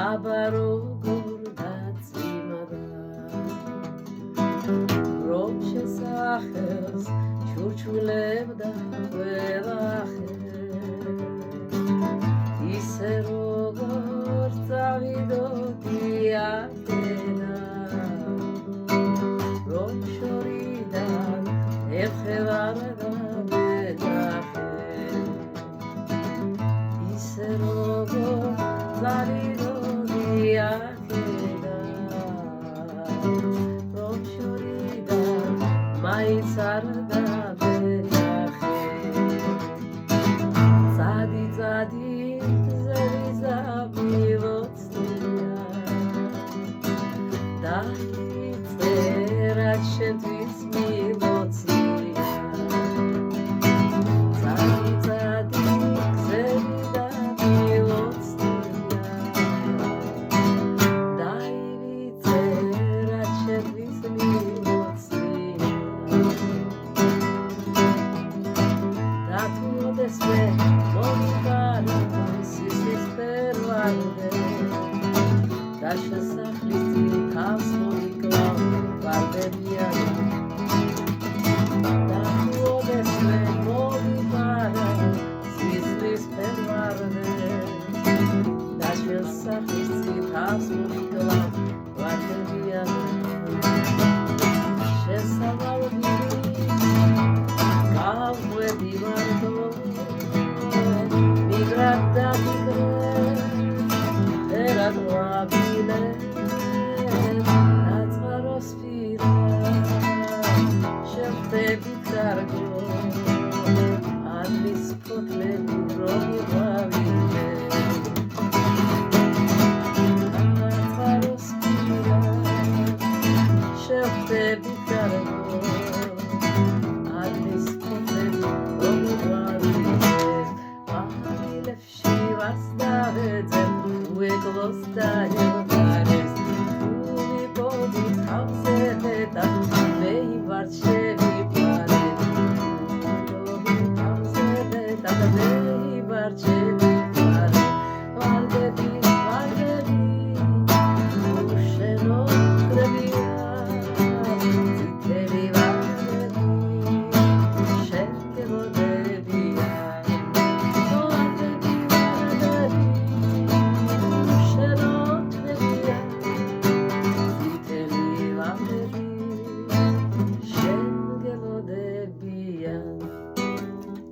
აბა როგორ დაწიმდა რომ შესახელს ჩურჩულებდა ყველახე ისე როგორ წავიდოდი აქედა რომ შორიდან ეხევარ და მეძახე ისე როგორ წავიდოდი აქედა რომ შორიდან მაინც არ დამეძახე წადი ზევიზაბი ლოცნია დაიწერა შენთვის მილოცნია წადი ზევიზაბი ლოცნია დაიწერა შენთვის მილოცნია და თუ მოდესმე მომიგარა და შესახლის წინ თავს მომიკლავ ვარდებიანი და მოდესმე მომიგარა სისხლის ფერვარდე და შესახლის წინ თავს მომიკლავ ვარდებიანი შესავალდილი გავყვები ვარდო მიგრად და მიგრად Rabile, atzvaros fira, sherte bitargo, adlis kotle romi rabile. Atzvaros fira, sherte bitargo, adlis kotle romi rabile. Rabile shivas davedem. Ueglostaiovares, umi bodis hamzeta, vei varchevi pare, umi bodis hamzeta,